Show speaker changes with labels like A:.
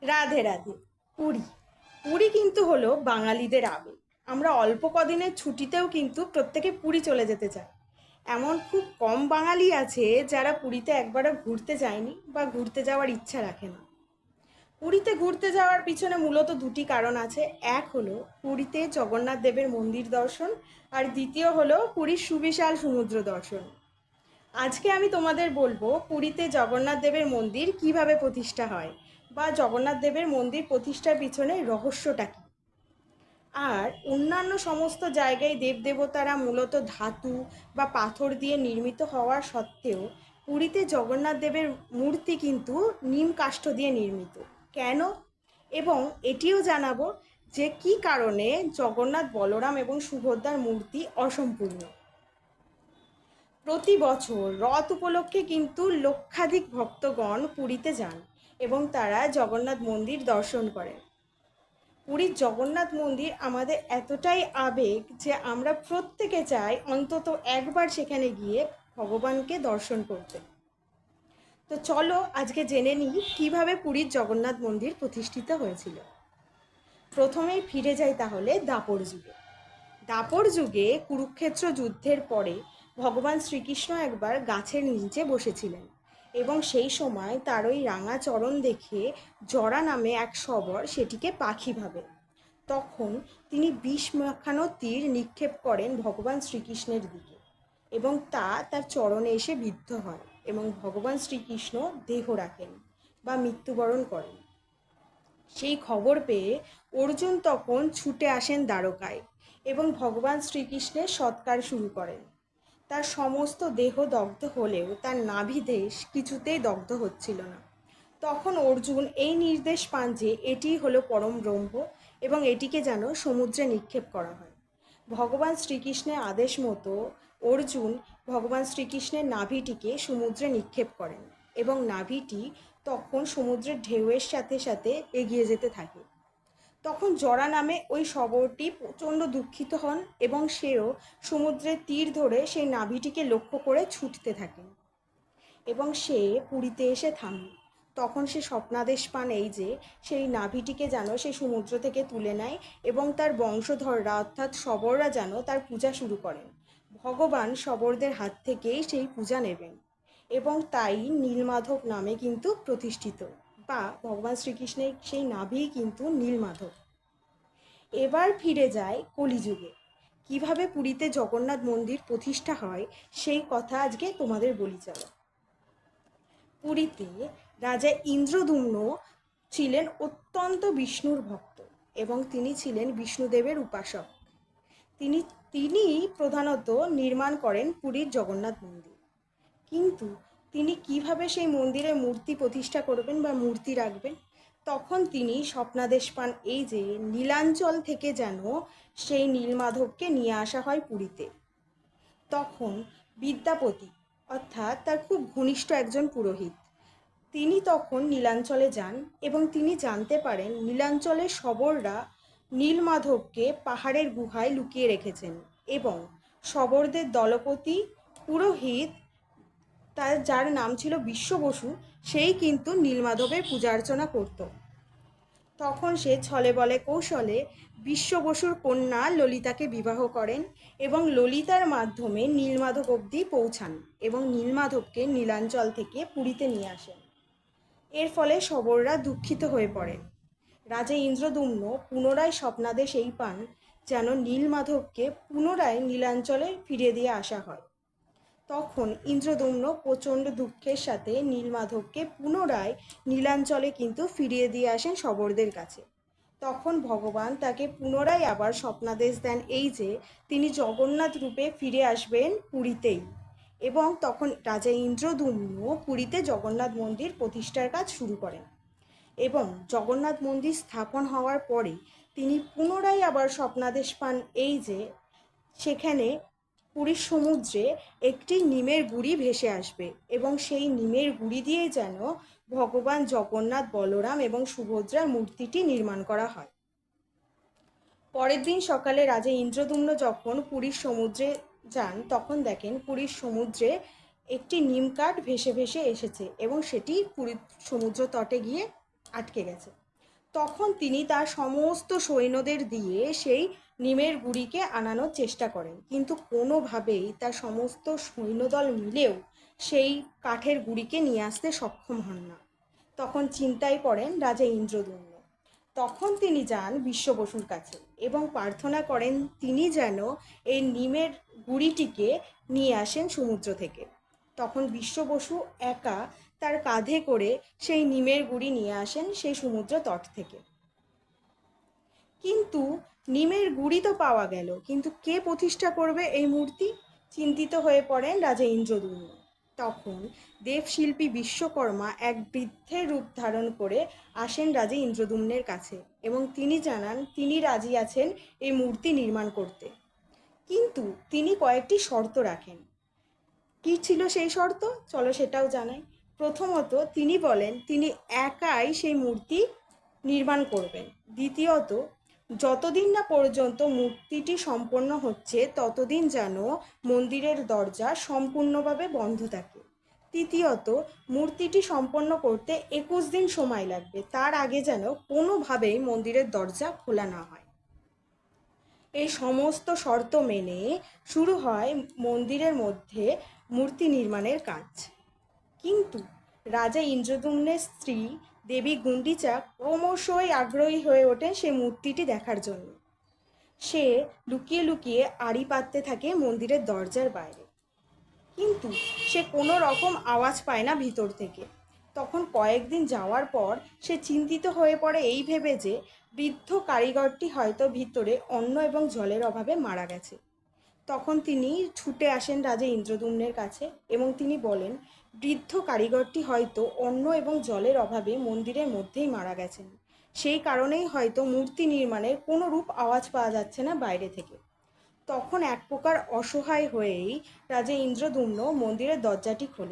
A: রাধে রাধে। পুরী পুরী কিন্তু হলো বাঙালিদের আবেগ। আমরা অল্প কদিনের ছুটিতেও কিন্তু প্রত্যেকে পুরী চলে যেতে চাই। এমন খুব কম বাঙালি আছে যারা পুরীতে একবারও ঘুরতে যায়নি বা ঘুরতে যাওয়ার ইচ্ছা রাখে না। পুরীতে ঘুরতে যাওয়ার পিছনে মূলত দুটি কারণ আছে। এক হলো পুরীতে জগন্নাথ দেবের মন্দির দর্শন, আর দ্বিতীয় হলো পুরীর সুবিশাল সমুদ্র দর্শন। আজকে আমি তোমাদের বলবো পুরীতে জগন্নাথ দেবের মন্দির কিভাবে প্রতিষ্ঠা হয়, বা জগন্নাথ দেবের মন্দির প্রতিষ্ঠার পিছনে রহস্যটা কী। আর অন্যান্য সমস্ত জায়গায় দেবদেবতারা মূলত ধাতু বা পাথর দিয়ে নির্মিত হওয়ার সত্ত্বেও পুরীতে জগন্নাথ দেবের মূর্তি কিন্তু নিম কাষ্ঠ দিয়ে নির্মিত। কেন? এবং এটিও জানাবো যে কী কারণে জগন্নাথ, বলরাম এবং সুভদ্রার মূর্তি অসম্পূর্ণ। প্রতি বছর রথ উপলক্ষে কিন্তু লক্ষাধিক ভক্তগণ পুরীতে যান এবং তারা জগন্নাথ মন্দির দর্শন করেন। পুরীর জগন্নাথ মন্দির আমাদের এতটাই আবেগ যে আমরা প্রত্যেকে চাই অন্তত একবার সেখানে গিয়ে ভগবানকে দর্শন করতে। তো চলো আজকে জেনে নিই কীভাবে পুরীর জগন্নাথ মন্দির প্রতিষ্ঠিত হয়েছিল। প্রথমেই ফিরে যাই তাহলে দাপর যুগে। দাপর যুগে কুরুক্ষেত্র যুদ্ধের পরে ভগবান শ্রীকৃষ্ণ একবার গাছের নিচে বসেছিলেন এবং সেই সময় তার ওই রাঙা চরণ দেখে জরা নামে এক শবর সেটিকে পাখি ভাবে। তখন তিনি বিষ মাখানো তীর নিক্ষেপ করেন ভগবান শ্রীকৃষ্ণের দিকে এবং তা তার চরণে এসে বিদ্ধ হয় এবং ভগবান শ্রীকৃষ্ণ দেহ রাখেন বা মৃত্যুবরণ করেন। সেই খবর পেয়ে অর্জুন তখন ছুটে আসেন দ্বারকায় এবং ভগবান শ্রীকৃষ্ণের সৎকার শুরু করেন। তার সমস্ত দেহ দগ্ধ হলেও তার নাভিদেশ কিছুতেই দগ্ধ হচ্ছিল না। তখন অর্জুন এই নির্দেশ পান যে এটিই হলো পরম ব্রহ্ম এবং এটিকে যেন সমুদ্রে নিক্ষেপ করা হয়। ভগবান শ্রীকৃষ্ণের আদেশ মতো অর্জুন ভগবান শ্রীকৃষ্ণের নাভিটিকে সমুদ্রে নিক্ষেপ করেন এবং নাভিটি তখন সমুদ্রের ঢেউয়ের সাথে সাথে এগিয়ে যেতে থাকে। তখন জরা নামে ওই শবরটি প্রচণ্ড দুঃখিত হন এবং সেও সমুদ্রের তীর ধরে সেই নাভিটিকে লক্ষ্য করে ছুটতে থাকেন এবং সে পুরীতে এসে থামে। তখন সে স্বপ্নাদেশ পান এই যে সেই নাভিটিকে যেন সে সমুদ্র থেকে তুলে নেয় এবং তার বংশধররা অর্থাৎ শবররা যেন তার পূজা শুরু করেন। ভগবান শবরদের হাত থেকেই সেই পূজা নেবেন এবং তাই নীলমাধব নামে কিন্তু প্রতিষ্ঠিত, বা ভগবান শ্রীকৃষ্ণের সেই নাভি কিন্তু নীলমাধব। এবার ফিরে যায় কলিযুগে। কিভাবে পুরীতে জগন্নাথ মন্দির প্রতিষ্ঠা হয় সেই কথা আজকে তোমাদের বলি চলো। পুরীতে রাজা ইন্দ্রদ্যুম্ন ছিলেন অত্যন্ত বিষ্ণুর ভক্ত এবং তিনি ছিলেন বিষ্ণুদেবের উপাসক। তিনি তিনি প্রধানত নির্মাণ করেন পুরীর জগন্নাথ মন্দির। কিন্তু তিনি কিভাবে সেই মন্দিরে মূর্তি প্রতিষ্ঠা করবেন বা মূর্তি রাখবেন, তখন তিনি স্বপ্নাদেশ পান এই যে নীলাঞ্চল থেকে যেন সেই নীলমাধবকে নিয়ে আসা হয় পুরীতে। তখন বিদ্যাপতি অর্থাৎ তার খুব ঘনিষ্ঠ একজন পুরোহিত, তিনি তখন নীলাঞ্চলে যান এবং তিনি জানতে পারেন নীলাঞ্চলের শবররা নীলমাধবকে পাহাড়ের গুহায় লুকিয়ে রেখেছেন এবং শবরদের দলপতি পুরোহিত তার যার নাম ছিল বিশ্ব বসু, সেই কিন্তু নীলমাধবের পূজা অর্চনা করত। তখন সে ছলে বলে কৌশলে বিশ্ব বসুর কন্যা ললিতাকে বিবাহ করেন এবং ললিতার মাধ্যমে নীলমাধব অবধি পৌঁছান এবং নীলমাধবকে নীলাঞ্চল থেকে পুরীতে নিয়ে আসেন। এর ফলে শবররা দুঃখিত হয়ে পড়েন। রাজা ইন্দ্রদ্যুম্ন পুনরায় স্বপ্নাদেশ এই পান যেন নীলমাধবকে পুনরায় নীলাঞ্চলে ফিরিয়ে দিয়ে আসা হয়। তখন ইন্দ্রদ্যুম্ন প্রচণ্ড দুঃখের সাথে নীলমাধবকে পুনরায় নীলাঞ্চলে কিন্তু ফিরিয়ে দিয়ে আসেন শবরদের কাছে। তখন ভগবান তাকে পুনরায় আবার স্বপ্নাদেশ দেন এই যে তিনি জগন্নাথ রূপে ফিরে আসবেন পুরীতেই, এবং তখন রাজা ইন্দ্রদ্যুম্ন পুরীতে জগন্নাথ মন্দির প্রতিষ্ঠার কাজ শুরু করেন এবং জগন্নাথ মন্দির স্থাপন হওয়ার পরে তিনি পুনরায় আবার স্বপ্নাদেশ পান এই যে সেখানে পুরীর সমুদ্রে একটি নিমের গুঁড়ি ভেসে আসবে এবং সেই নিমের গুঁড়ি দিয়ে যেন ভগবান জগন্নাথ, বলরাম এবং সুভদ্রার মূর্তিটি নির্মাণ করা হয়। পরের দিন সকালে রাজা ইন্দ্রদ্যুম্ন যখন পুরীর সমুদ্রে যান তখন দেখেন পুরীর সমুদ্রে একটি নিম কাঠ ভেসে ভেসে এসেছে এবং সেটি পুরীর সমুদ্র তটে গিয়ে আটকে গেছে। তখন তিনি তার সমস্ত সৈন্যদের দিয়ে সেই নিমের গুড়িকে আনানোর চেষ্টা করেন, কিন্তু কোনোভাবেই তার সমস্ত সৈন্যদল মিলেও সেই কাঠের গুড়িকে নিয়ে আসতে সক্ষম হন না। তখন চিন্তায় পড়েন রাজা ইন্দ্রদ্যুম্ন। তখন তিনি যান বিশ্ব বসুর কাছে এবং প্রার্থনা করেন তিনি যেন এই নিমের গুড়িটিকে নিয়ে আসেন সমুদ্র থেকে। তখন বিশ্ব বসু একা তার কাঁধে করে সেই নিমের গুড়ি নিয়ে আসেন সেই সমুদ্র তট থেকে। কিন্তু নিমের গুড়ি তো পাওয়া গেল, কিন্তু কে প্রতিষ্ঠা করবে এই মূর্তি? চিন্তিত হয়ে পড়েন রাজা ইন্দ্রদ্যুম্ন। তখন দেবশিল্পী বিশ্বকর্মা এক বৃদ্ধের রূপ ধারণ করে আসেন রাজা ইন্দ্রদ্যুম্নের কাছে এবং তিনি জানান তিনি রাজি আছেন এই মূর্তি নির্মাণ করতে, কিন্তু তিনি কয়েকটি শর্ত রাখেন। কী ছিল সেই শর্ত? চলো সেটাও জানাই। প্রথমত তিনি বলেন তিনি একাই সেই মূর্তি নির্মাণ করবেন। দ্বিতীয়ত, যতদিন না পর্যন্ত মূর্তিটি সম্পন্ন হচ্ছে ততদিন যেন মন্দিরের দরজা সম্পূর্ণভাবে বন্ধ থাকে। তৃতীয়ত, মূর্তিটি সম্পন্ন করতে 21 দিন সময় লাগবে, তার আগে যেন কোনোভাবেই মন্দিরের দরজা খোলা না হয়। এই সমস্ত শর্ত মেনে শুরু হয় মন্দিরের মধ্যে মূর্তি নির্মাণের কাজ। কিন্তু রাজা ইন্দ্রদ্যুম্নের স্ত্রী দেবী গুন্ডিচা ক্রমশই আগ্রহী হয়ে ওঠেন সেই মূর্তিটি দেখার জন্য। সে লুকিয়ে লুকিয়ে আড়ি পাততে থাকে মন্দিরের দরজার বাইরে, কিন্তু সে কোনো রকম আওয়াজ পায় না ভিতর থেকে। তখন কয়েকদিন যাওয়ার পর সে চিন্তিত হয়ে পড়ে এই ভেবে যে বৃদ্ধ কারিগরটি হয়তো ভিতরে অন্ন এবং জলের অভাবে মারা গেছে। তখন তিনি ছুটে আসেন রাজা ইন্দ্রদ্যুম্নের কাছে এবং তিনি বলেন বৃদ্ধ কারিগরটি হয়তো অন্ন এবং জলের অভাবে মন্দিরের মধ্যেই মারা গেছেন, সেই কারণেই হয়তো মূর্তি নির্মাণের কোনো রূপ আওয়াজ পাওয়া যাচ্ছে না বাইরে থেকে। তখন এক প্রকার অসহায় হয়েই রাজা ইন্দ্রদ্যুম্ন মন্দিরের দরজাটি খোলেন।